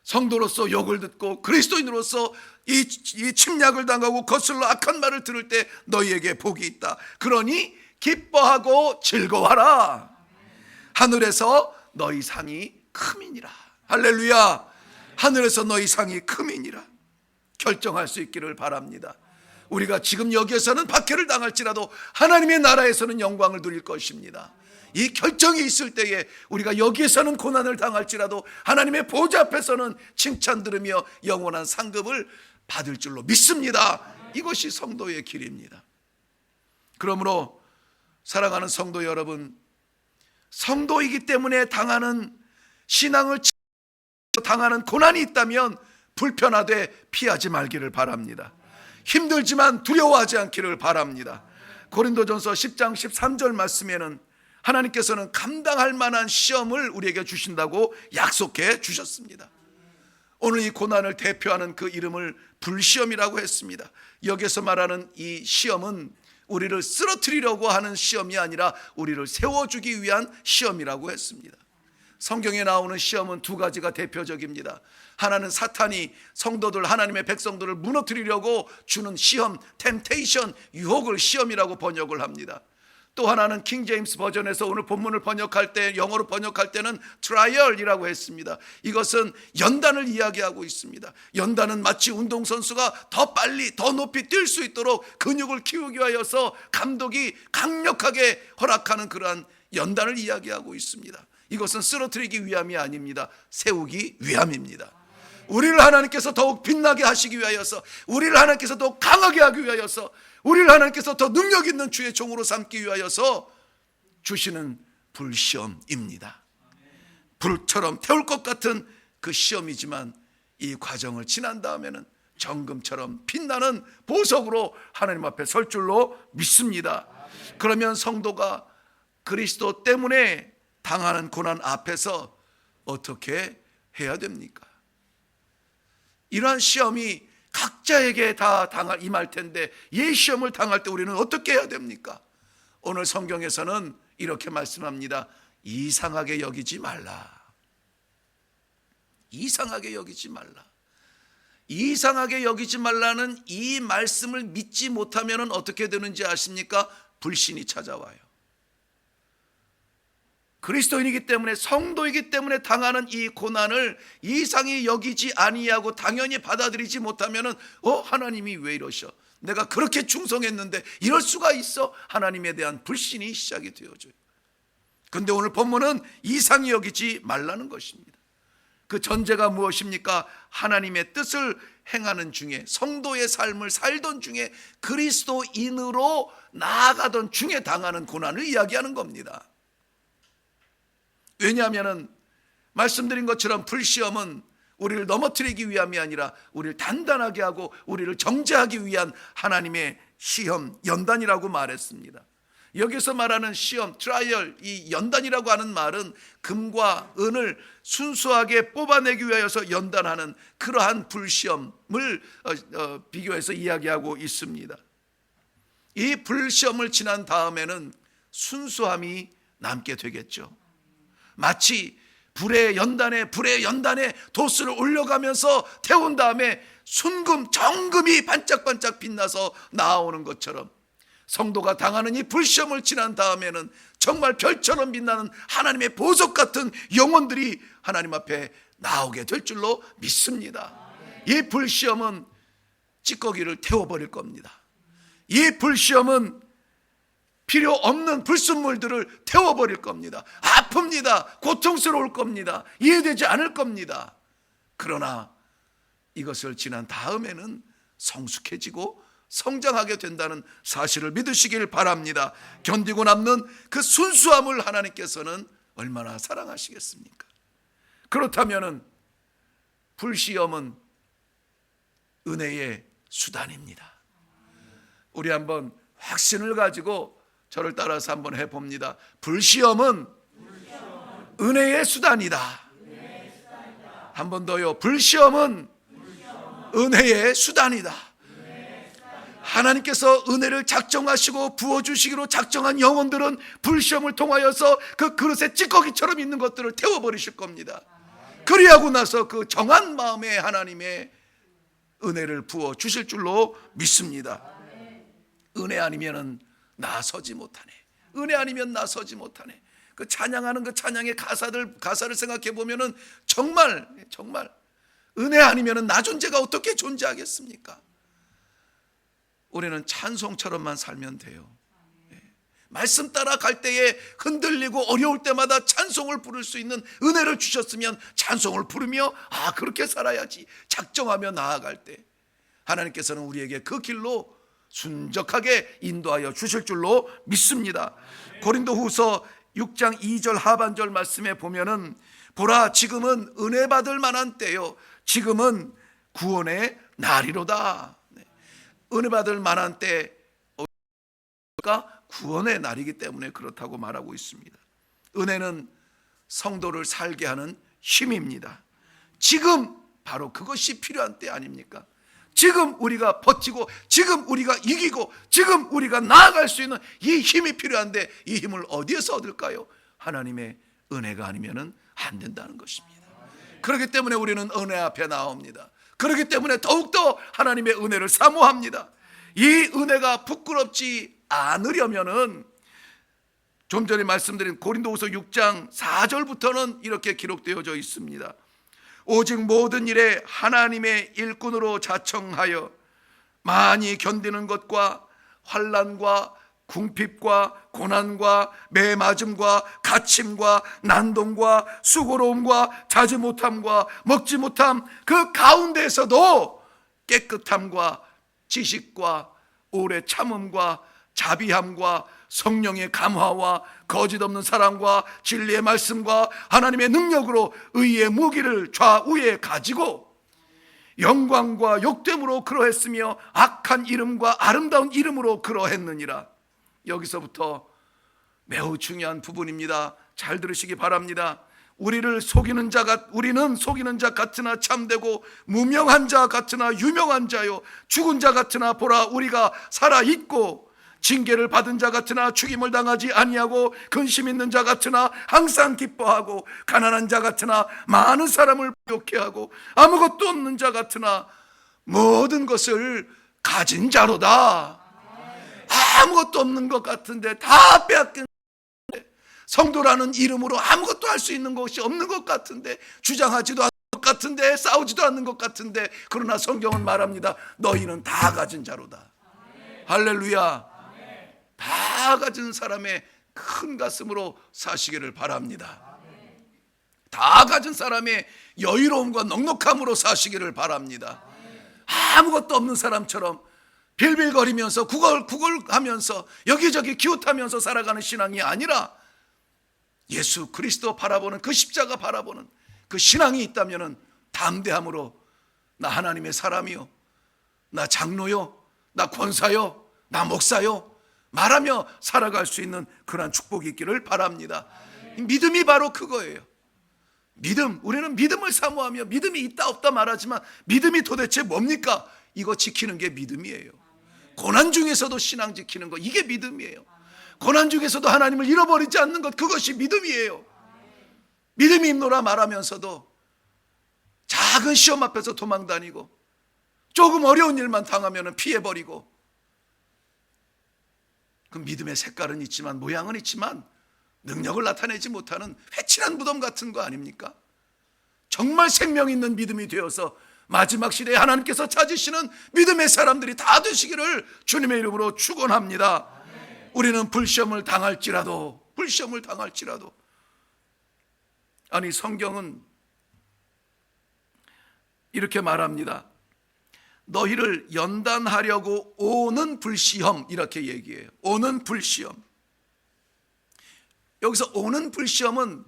성도로서 욕을 듣고 그리스도인으로서 이 침략을 당하고 거슬러 악한 말을 들을 때 너희에게 복이 있다. 그러니 기뻐하고 즐거워하라. 하늘에서 너희 상이 크미니라. 할렐루야. 하늘에서 너희 상이 크미니라. 결정할 수 있기를 바랍니다. 우리가 지금 여기에서는 박해를 당할지라도 하나님의 나라에서는 영광을 누릴 것입니다. 이 결정이 있을 때에 우리가 여기에서는 고난을 당할지라도 하나님의 보좌 앞에서는 칭찬 들으며 영원한 상급을 받을 줄로 믿습니다. 이것이 성도의 길입니다. 그러므로 사랑하는 성도 여러분, 성도이기 때문에 당하는 신앙을 당하는 고난이 있다면 불편하되 피하지 말기를 바랍니다. 힘들지만 두려워하지 않기를 바랍니다. 고린도전서 10장 13절 말씀에는 하나님께서는 감당할 만한 시험을 우리에게 주신다고 약속해 주셨습니다. 오늘 이 고난을 대표하는 그 이름을 불시험이라고 했습니다. 여기서 말하는 이 시험은 우리를 쓰러뜨리려고 하는 시험이 아니라 우리를 세워주기 위한 시험이라고 했습니다. 성경에 나오는 시험은 두 가지가 대표적입니다. 하나는 사탄이 성도들, 하나님의 백성들을 무너뜨리려고 주는 시험, 템테이션, 유혹을 시험이라고 번역을 합니다. 또 하나는 킹 제임스 버전에서 오늘 본문을 번역할 때, 영어로 번역할 때는 트라이얼이라고 했습니다. 이것은 연단을 이야기하고 있습니다. 연단은 마치 운동선수가 더 빨리 더 높이 뛸 수 있도록 근육을 키우기 위하여서 감독이 강력하게 허락하는 그러한 연단을 이야기하고 있습니다. 이것은 쓰러뜨리기 위함이 아닙니다. 세우기 위함입니다. 우리를 하나님께서 더욱 빛나게 하시기 위하여서, 우리를 하나님께서 더욱 강하게 하기 위하여서, 우리를 하나님께서 더 능력 있는 주의 종으로 삼기 위하여서 주시는 불시험입니다. 불처럼 태울 것 같은 그 시험이지만 이 과정을 지난 다음에는 정금처럼 빛나는 보석으로 하나님 앞에 설 줄로 믿습니다. 그러면 성도가 그리스도 때문에 당하는 고난 앞에서 어떻게 해야 됩니까? 이러한 시험이 각자에게 다 임할 텐데 이 시험을 당할 때 우리는 어떻게 해야 됩니까? 오늘 성경에서는 이렇게 말씀합니다. 이상하게 여기지 말라. 이상하게 여기지 말라. 이상하게 여기지 말라는 이 말씀을 믿지 못하면 어떻게 되는지 아십니까? 불신이 찾아와요. 그리스도인이기 때문에, 성도이기 때문에 당하는 이 고난을 이상히 여기지 아니하고 당연히 받아들이지 못하면 하나님이 왜 이러셔? 내가 그렇게 충성했는데 이럴 수가 있어? 하나님에 대한 불신이 시작이 되어져요. 그런데 오늘 본문은 이상히 여기지 말라는 것입니다. 그 전제가 무엇입니까? 하나님의 뜻을 행하는 중에, 성도의 삶을 살던 중에, 그리스도인으로 나아가던 중에 당하는 고난을 이야기하는 겁니다. 왜냐하면 말씀드린 것처럼 불시험은 우리를 넘어뜨리기 위함이 아니라 우리를 단단하게 하고 우리를 정죄하기 위한 하나님의 시험, 연단이라고 말했습니다. 여기서 말하는 시험, 트라이얼, 이 연단이라고 하는 말은 금과 은을 순수하게 뽑아내기 위하여서 연단하는 그러한 불시험을 비교해서 이야기하고 있습니다. 이 불시험을 지난 다음에는 순수함이 남게 되겠죠. 마치 불의 연단에 도수를 올려가면서 태운 다음에 순금, 정금이 반짝반짝 빛나서 나오는 것처럼 성도가 당하는 이 불시험을 지난 다음에는 정말 별처럼 빛나는 하나님의 보석 같은 영혼들이 하나님 앞에 나오게 될 줄로 믿습니다. 이 불시험은 찌꺼기를 태워버릴 겁니다. 이 불시험은 필요 없는 불순물들을 태워버릴 겁니다. 아픕니다. 고통스러울 겁니다. 이해되지 않을 겁니다. 그러나 이것을 지난 다음에는 성숙해지고 성장하게 된다는 사실을 믿으시길 바랍니다. 견디고 남는 그 순수함을 하나님께서는 얼마나 사랑하시겠습니까? 그렇다면 불시험은 은혜의 수단입니다. 우리 한번 확신을 가지고 저를 따라서 한번 해봅니다. 불시험은 은혜의 수단이다. 한 번 더요. 불시험은 은혜의 수단이다. 하나님께서 은혜를 작정하시고 부어주시기로 작정한 영혼들은 불시험을 통하여서 그 그릇에 찌꺼기처럼 있는 것들을 태워버리실 겁니다. 그리하고 나서 그 정한 마음에 하나님의 은혜를 부어주실 줄로 믿습니다. 은혜 아니면은 나서지 못하네. 은혜 아니면 나서지 못하네. 그 찬양하는 그 찬양의 가사를 생각해 보면은 정말 은혜 아니면은 나 존재가 어떻게 존재하겠습니까? 우리는 찬송처럼만 살면 돼요. 말씀 따라 갈 때에 흔들리고 어려울 때마다 찬송을 부를 수 있는 은혜를 주셨으면 찬송을 부르며 그렇게 살아야지 작정하며 나아갈 때 하나님께서는 우리에게 그 길로 순적하게 인도하여 주실 줄로 믿습니다. 고린도후서 6장 2절 하반절 말씀에 보면은 보라 지금은 은혜 받을 만한 때요 지금은 구원의 날이로다. 은혜 받을 만한 때가 구원의 날이기 때문에 그렇다고 말하고 있습니다. 은혜는 성도를 살게 하는 힘입니다. 지금 바로 그것이 필요한 때 아닙니까? 지금 우리가 버티고 지금 우리가 이기고 지금 우리가 나아갈 수 있는 이 힘이 필요한데 이 힘을 어디에서 얻을까요? 하나님의 은혜가 아니면 안 된다는 것입니다. 그렇기 때문에 우리는 은혜 앞에 나옵니다. 그렇기 때문에 더욱더 하나님의 은혜를 사모합니다. 이 은혜가 부끄럽지 않으려면은 좀 전에 말씀드린 고린도후서 6장 4절부터는 이렇게 기록되어져 있습니다. 오직 모든 일에 하나님의 일꾼으로 자청하여 많이 견디는 것과 환난과 궁핍과 고난과 매맞음과 갇힘과 난동과 수고로움과 자지 못함과 먹지 못함 그 가운데에서도 깨끗함과 지식과 오래 참음과 자비함과 성령의 감화와 거짓 없는 사랑과 진리의 말씀과 하나님의 능력으로 의의 무기를 좌우에 가지고 영광과 욕됨으로 그러했으며 악한 이름과 아름다운 이름으로 그러했느니라. 여기서부터 매우 중요한 부분입니다. 잘 들으시기 바랍니다. 우리는 속이는 자 같으나 참되고 무명한 자 같으나 유명한 자요 죽은 자 같으나 보라 우리가 살아 있고 징계를 받은 자 같으나 죽임을 당하지 아니하고 근심 있는 자 같으나 항상 기뻐하고 가난한 자 같으나 많은 사람을 부욕해 하고 아무것도 없는 자 같으나 모든 것을 가진 자로다. 아무것도 없는 것 같은데 다 빼앗긴, 성도라는 이름으로 아무것도 할 수 있는 것이 없는 것 같은데, 주장하지도 않는 것 같은데, 싸우지도 않는 것 같은데, 그러나 성경은 말합니다. 너희는 다 가진 자로다. 할렐루야. 다 가진 사람의 큰 가슴으로 사시기를 바랍니다. 다 가진 사람의 여유로움과 넉넉함으로 사시기를 바랍니다. 아무것도 없는 사람처럼 빌빌거리면서 구걸하면서 여기저기 기웃하면서 살아가는 신앙이 아니라 예수 그리스도 바라보는, 그 십자가 바라보는 그 신앙이 있다면 담대함으로 나 하나님의 사람이요, 나 장로요, 나 권사요, 나 목사요 말하며 살아갈 수 있는 그런 축복이 있기를 바랍니다. 믿음이 바로 그거예요. 믿음, 우리는 믿음을 사모하며 믿음이 있다 없다 말하지만 믿음이 도대체 뭡니까? 이거 지키는 게 믿음이에요. 고난 중에서도 신앙 지키는 거, 이게 믿음이에요. 고난 중에서도 하나님을 잃어버리지 않는 것, 그것이 믿음이에요. 믿음이 있노라 말하면서도 작은 시험 앞에서 도망다니고 조금 어려운 일만 당하면 피해버리고, 그 믿음의 색깔은 있지만 모양은 있지만 능력을 나타내지 못하는 회칠한 무덤 같은 거 아닙니까? 정말 생명 있는 믿음이 되어서 마지막 시대에 하나님께서 찾으시는 믿음의 사람들이 다 되시기를 주님의 이름으로 축원합니다. 우리는 불시험을 당할지라도 아니, 성경은 이렇게 말합니다. 너희를 연단하려고 오는 불시험, 이렇게 얘기해요. 오는 불시험. 여기서 오는 불시험은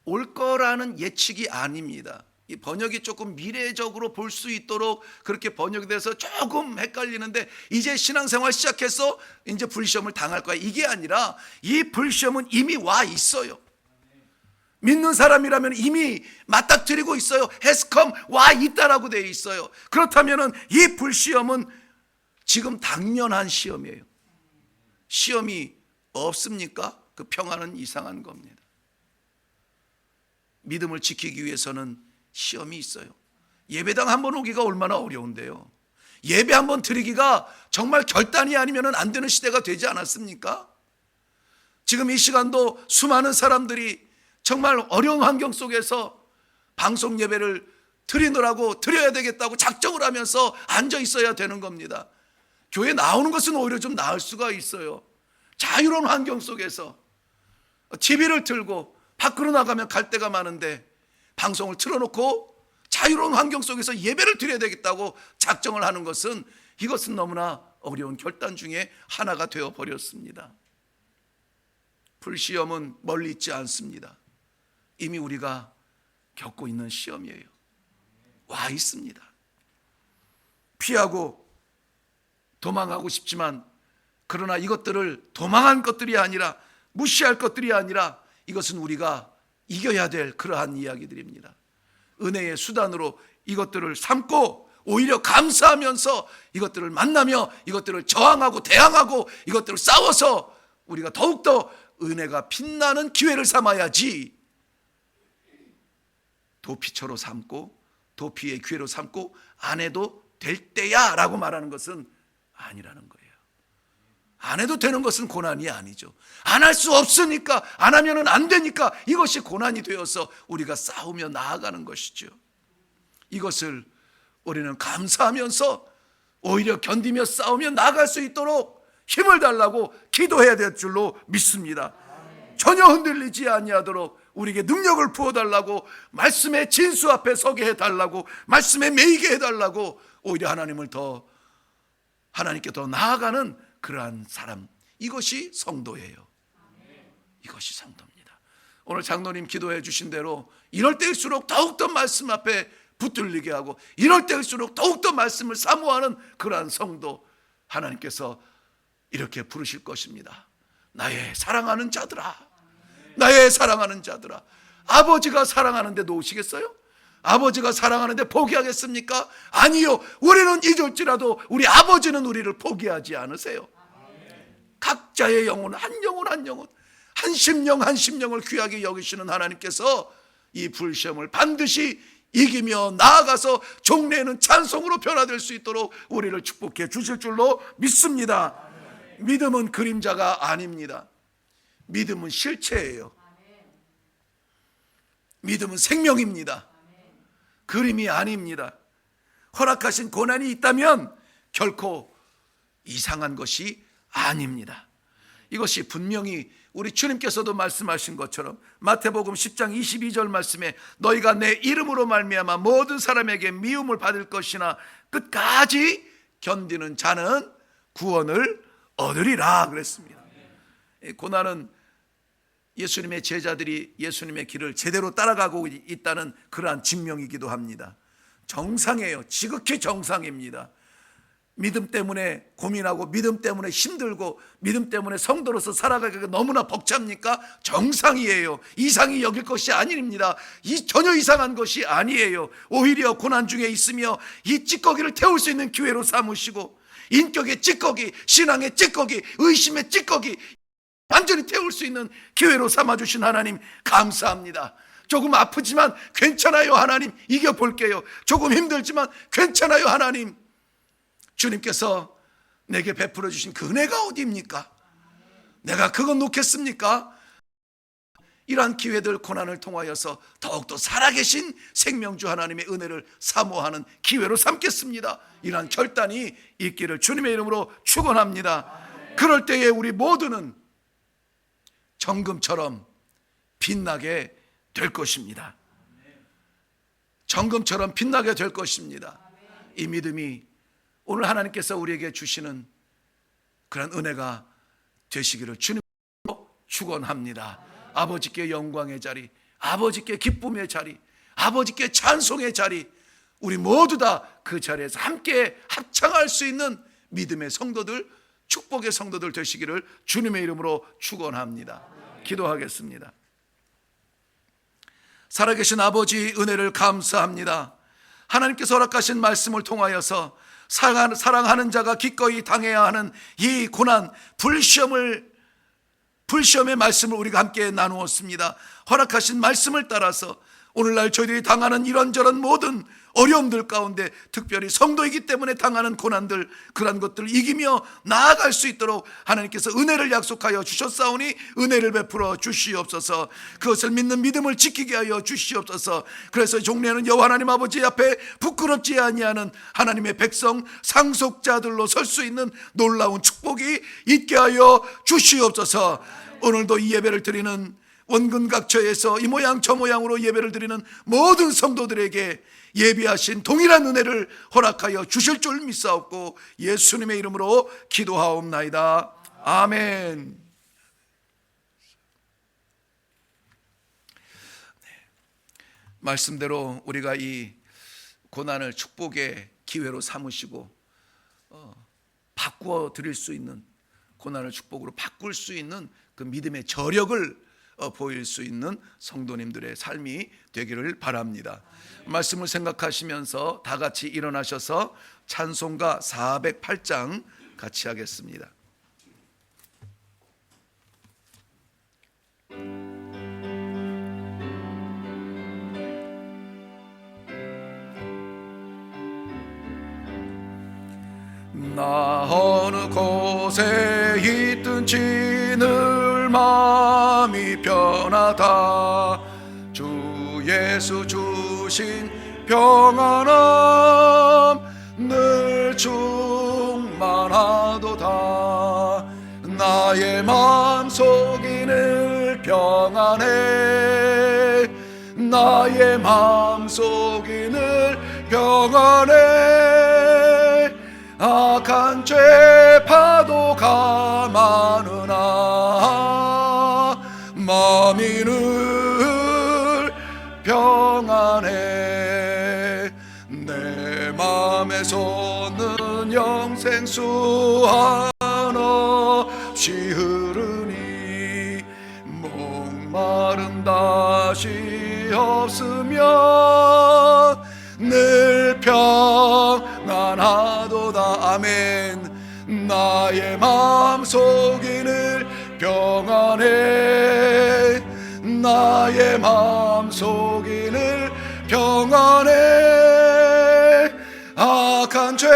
올 거라는 예측이 아닙니다. 이 번역이 조금 미래적으로 볼 수 있도록 그렇게 번역이 돼서 조금 헷갈리는데, 이제 신앙생활 시작해서 이제 불시험을 당할 거야, 이게 아니라 이 불시험은 이미 와 있어요. 믿는 사람이라면 이미 맞닥뜨리고 있어요. has come, 와 있다라고 되어 있어요. 그렇다면 이 불시험은 지금 당면한 시험이에요. 시험이 없습니까? 그 평안은 이상한 겁니다. 믿음을 지키기 위해서는 시험이 있어요. 예배당 한번 오기가 얼마나 어려운데요. 예배 한번 드리기가 정말 결단이 아니면 안 되는 시대가 되지 않았습니까? 지금 이 시간도 수많은 사람들이 정말 어려운 환경 속에서 방송 예배를 드려야 되겠다고 작정을 하면서 앉아 있어야 되는 겁니다. 교회 나오는 것은 오히려 좀 나을 수가 있어요. 자유로운 환경 속에서 TV를 틀고 밖으로 나가면 갈 데가 많은데 방송을 틀어놓고 자유로운 환경 속에서 예배를 드려야 되겠다고 작정을 하는 것은, 이것은 너무나 어려운 결단 중에 하나가 되어버렸습니다. 불시험은 멀리 있지 않습니다. 이미 우리가 겪고 있는 시험이에요. 와 있습니다. 피하고 도망하고 싶지만, 그러나 이것들을 도망한 것들이 아니라, 무시할 것들이 아니라, 이것은 우리가 이겨야 될 그러한 이야기들입니다. 은혜의 수단으로 이것들을 삼고 오히려 감사하면서 이것들을 만나며 이것들을 저항하고 대항하고 이것들을 싸워서 우리가 더욱더 은혜가 빛나는 기회를 삼아야지, 도피처로 삼고 도피의 기회로 삼고 안 해도 될 때야 라고 말하는 것은 아니라는 거예요. 안 해도 되는 것은 고난이 아니죠. 안 할 수 없으니까, 안 하면 안 되니까 이것이 고난이 되어서 우리가 싸우며 나아가는 것이죠. 이것을 우리는 감사하면서 오히려 견디며 싸우며 나아갈 수 있도록 힘을 달라고 기도해야 될 줄로 믿습니다. 전혀 흔들리지 아니하도록 우리에게 능력을 부어달라고, 말씀의 진수 앞에 서게 해달라고, 말씀에 매이게 해달라고, 오히려 하나님께 더 나아가는 그러한 사람, 이것이 성도예요. 이것이 성도입니다. 오늘 장로님 기도해 주신 대로 이럴 때일수록 더욱더 말씀 앞에 붙들리게 하고, 이럴 때일수록 더욱더 말씀을 사모하는 그러한 성도 하나님께서 이렇게 부르실 것입니다. 나의 사랑하는 자들아, 나의 사랑하는 자들아. 아버지가 사랑하는데 놓으시겠어요? 아버지가 사랑하는데 포기하겠습니까? 아니요. 우리는 잊을지라도 우리 아버지는 우리를 포기하지 않으세요. 각자의 영혼, 한 영혼 한 영혼, 한 심령 한 심령을 귀하게 여기시는 하나님께서 이 불시험을 반드시 이기며 나아가서 종래에는 찬송으로 변화될 수 있도록 우리를 축복해 주실 줄로 믿습니다. 믿음은 그림자가 아닙니다. 믿음은 실체예요. 믿음은 생명입니다. 그림이 아닙니다. 허락하신 고난이 있다면 결코 이상한 것이 아닙니다. 이것이 분명히 우리 주님께서도 말씀하신 것처럼 마태복음 10장 22절 말씀에 너희가 내 이름으로 말미암아 모든 사람에게 미움을 받을 것이나 끝까지 견디는 자는 구원을 얻으리라 그랬습니다. 고난은 예수님의 제자들이 예수님의 길을 제대로 따라가고 있다는 그러한 증명이기도 합니다. 정상이에요. 지극히 정상입니다. 믿음 때문에 고민하고 믿음 때문에 힘들고 믿음 때문에 성도로서 살아가기가 너무나 벅찹니까? 정상이에요. 이상이 여길 것이 아닙니다. 전혀 이상한 것이 아니에요. 오히려 고난 중에 있으며 이 찌꺼기를 태울 수 있는 기회로 삼으시고, 인격의 찌꺼기, 신앙의 찌꺼기, 의심의 찌꺼기 완전히 태울 수 있는 기회로 삼아주신 하나님 감사합니다. 조금 아프지만 괜찮아요 하나님, 이겨볼게요. 조금 힘들지만 괜찮아요 하나님. 주님께서 내게 베풀어 주신 그 은혜가 어디입니까? 내가 그건 놓겠습니까? 이러한 기회들, 고난을 통하여서 더욱더 살아계신 생명주 하나님의 은혜를 사모하는 기회로 삼겠습니다. 이러한 결단이 있기를 주님의 이름으로 축원합니다. 그럴 때에 우리 모두는 정금처럼 빛나게 될 것입니다. 정금처럼 빛나게 될 것입니다. 이 믿음이 오늘 하나님께서 우리에게 주시는 그런 은혜가 되시기를 주님으로 축원합니다. 아버지께 영광의 자리, 아버지께 기쁨의 자리, 아버지께 찬송의 자리, 우리 모두 다 그 자리에서 함께 합창할 수 있는 믿음의 성도들, 축복의 성도들 되시기를 주님의 이름으로 축원합니다. 기도하겠습니다. 살아계신 아버지, 은혜를 감사합니다. 하나님께서 허락하신 말씀을 통하여서 사랑하는 자가 기꺼이 당해야 하는 이 고난, 불시험의 말씀을 우리가 함께 나누었습니다. 허락하신 말씀을 따라서 오늘날 저희들이 당하는 이런저런 모든 어려움들 가운데, 특별히 성도이기 때문에 당하는 고난들, 그런 것들을 이기며 나아갈 수 있도록 하나님께서 은혜를 약속하여 주셨사오니 은혜를 베풀어 주시옵소서. 그것을 믿는 믿음을 지키게 하여 주시옵소서. 그래서 종래는 여호와 하나님 아버지 앞에 부끄럽지 아니하는 하나님의 백성, 상속자들로 설 수 있는 놀라운 축복이 있게 하여 주시옵소서. 오늘도 이 예배를 드리는 원근각처에서 이 모양 저 모양으로 예배를 드리는 모든 성도들에게 예비하신 동일한 은혜를 허락하여 주실 줄 믿사옵고 예수님의 이름으로 기도하옵나이다. 아멘. 말씀대로 우리가 이 고난을 축복의 기회로 삼으시고 바꾸어 드릴 수 있는, 고난을 축복으로 바꿀 수 있는 그 믿음의 저력을 보일 수 있는 성도님들의 삶이 되기를 바랍니다. 말씀을 생각하시면서 다 같이 일어나셔서 찬송가 408장 같이 하겠습니다. 나 어느 곳에 있든지 늘 마음이 편하다. 주 예수 주신 평안함 늘 충만하도다. 나의 마음속이 늘 평안해. 나의 마음속이 늘 평안해. 악한 죄 파도가 많으나 마음이 늘 평안해. 생수 한없이 흐르니 목마른 다시 없으며 늘 평안하도다. 아멘. 나의 마음속이 늘 평안해. 나의 마음속이 늘 평안해. 악한 죄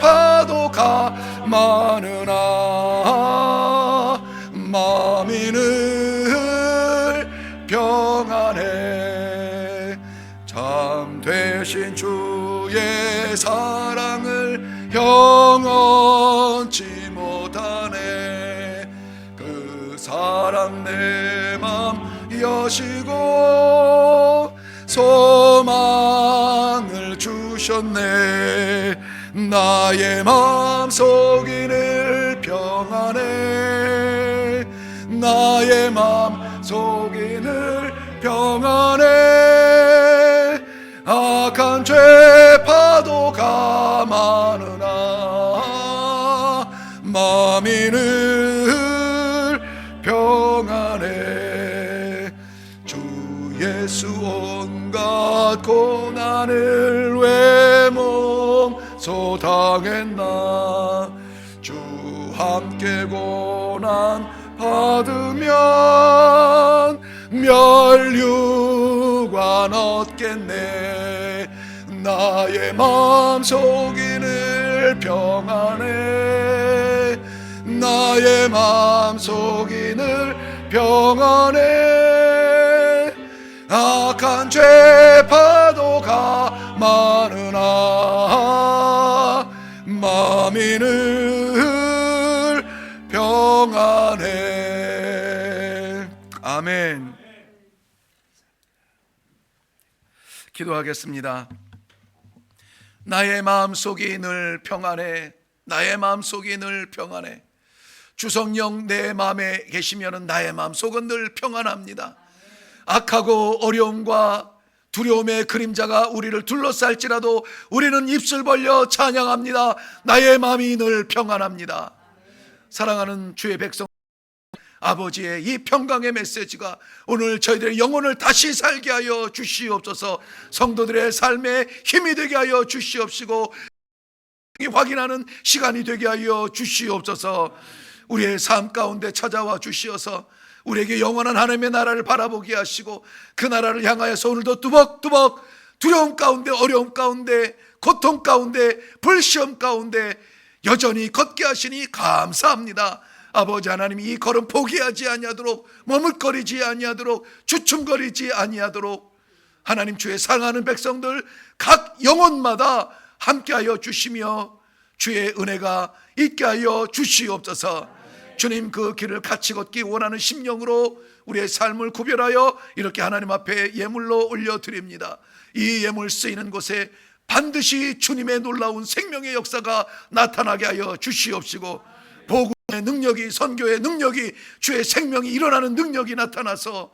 파도가 많으나 마음이 늘 평안해. 참 되신 주의 사랑을 영원치 못하네. 그 사랑 내 맘 여시고 소망을 주셨네. 나의 마음속이 늘 평안해. 나의 마음속이 늘 평안해. 악한 죄 파도가 많으나 마음이 늘 평안해. 주 예수 온갖 고난을 왜 몸소 당했나. 주 함께 고난 받으면 멸류관 얻겠네. 나의 마음속이 늘 평안해. 나의 마음속이 늘 평안해. 악한 죄 파도가 많으나 마음이 늘 평안해. 아멘. 기도하겠습니다. 나의 마음속이 늘 평안해. 나의 마음속이 늘 평안해. 주성령 내 마음에 계시면 나의 마음속은 늘 평안합니다. 악하고 어려움과 두려움의 그림자가 우리를 둘러쌀지라도 우리는 입술 벌려 찬양합니다. 나의 마음이 늘 평안합니다. 사랑하는 주의 백성, 아버지의 이 평강의 메시지가 오늘 저희들의 영혼을 다시 살게 하여 주시옵소서. 성도들의 삶에 힘이 되게 하여 주시옵시고 확인하는 시간이 되게 하여 주시옵소서. 우리의 삶 가운데 찾아와 주시어서 우리에게 영원한 하나님의 나라를 바라보게 하시고 그 나라를 향하여서 오늘도 뚜벅뚜벅 두려움 가운데, 어려움 가운데, 고통 가운데, 불시험 가운데 여전히 걷게 하시니 감사합니다. 아버지 하나님, 이 걸음 포기하지 아니하도록, 머뭇거리지 아니하도록, 주춤거리지 아니하도록 하나님 주의 사랑하는 백성들 각 영혼마다 함께하여 주시며 주의 은혜가 있게 하여 주시옵소서. 주님, 그 길을 같이 걷기 원하는 심령으로 우리의 삶을 구별하여 이렇게 하나님 앞에 예물로 올려드립니다. 이 예물 쓰이는 곳에 반드시 주님의 놀라운 생명의 역사가 나타나게 하여 주시옵시고 복음의 능력이, 선교의 능력이, 주의 생명이 일어나는 능력이 나타나서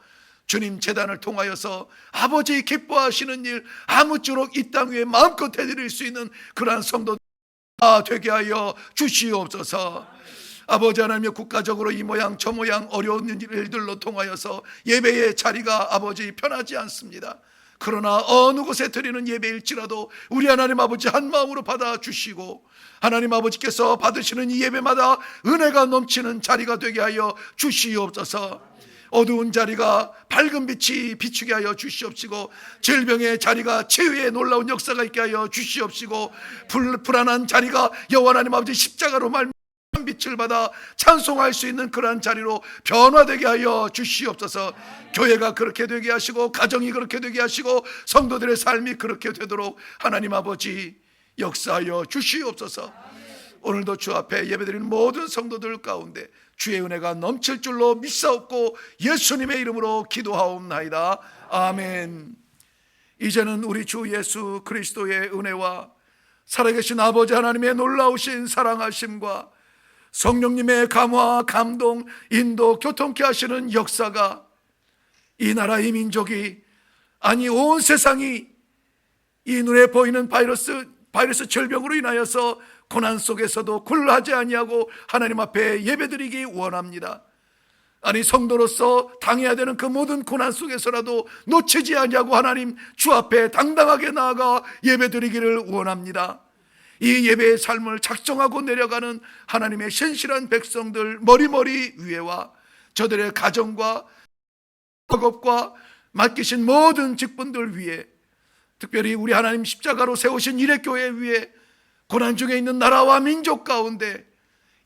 주님 제단을 통하여서 아버지 기뻐하시는 일 아무쪼록 이 땅 위에 마음껏 해드릴 수 있는 그러한 성도 되게 하여 주시옵소서. 아버지 하나님, 국가적으로 이 모양 저 모양 어려운 일들로 통하여서 예배의 자리가 아버지 편하지 않습니다. 그러나 어느 곳에 드리는 예배일지라도 우리 하나님 아버지 한 마음으로 받아주시고 하나님 아버지께서 받으시는 이 예배마다 은혜가 넘치는 자리가 되게 하여 주시옵소서. 어두운 자리가 밝은 빛이 비추게 하여 주시옵시고 질병의 자리가 치유의 놀라운 역사가 있게 하여 주시옵시고 불안한 자리가 여호와 하나님 아버지 십자가로 말미암아 빛을 받아 찬송할 수 있는 그러한 자리로 변화되게 하여 주시옵소서. 교회가 그렇게 되게 하시고 가정이 그렇게 되게 하시고 성도들의 삶이 그렇게 되도록 하나님 아버지 역사하여 주시옵소서. 오늘도 주 앞에 예배드리는 모든 성도들 가운데 주의 은혜가 넘칠 줄로 믿사옵고 예수님의 이름으로 기도하옵나이다. 아멘. 이제는 우리 주 예수 그리스도의 은혜와 살아계신 아버지 하나님의 놀라우신 사랑하심과 성령님의 감화, 감동, 인도, 교통케 하시는 역사가 이 나라, 이 민족이, 아니 온 세상이 이 눈에 보이는 바이러스 질병으로 인하여서 고난 속에서도 굴하지 아니하고 하나님 앞에 예배드리기 원합니다. 아니, 성도로서 당해야 되는 그 모든 고난 속에서라도 놓치지 아니하고 하나님 주 앞에 당당하게 나아가 예배드리기를 원합니다. 이 예배의 삶을 작정하고 내려가는 하나님의 신실한 백성들 머리머리 위에와 저들의 가정과 학업과 맡기신 모든 직분들 위에, 특별히 우리 하나님 십자가로 세우신 일회교회 위에, 고난 중에 있는 나라와 민족 가운데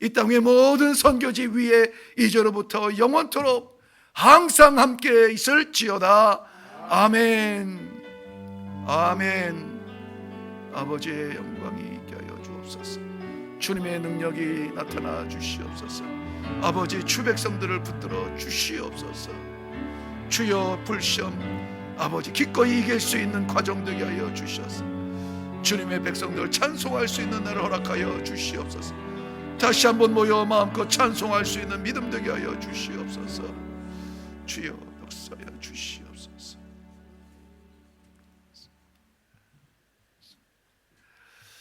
이 땅의 모든 선교지 위에 이제로부터 영원토록 항상 함께 있을지어다. 아멘. 아멘. 아버지의 영광이 있게 하여 주옵소서. 주님의 능력이 나타나 주시옵소서. 아버지, 주 백성들을 붙들어 주시옵소서. 주여, 불시험 아버지 기꺼이 이길 수 있는 과정 되게 하여 주시옵소서. 주님의 백성들 찬송할 수 있는 날을 허락하여 주시옵소서. 다시 한번 모여 마음껏 찬송할 수 있는 믿음 되게 하여 주시옵소서. 주여, 역사하여 주시옵소서.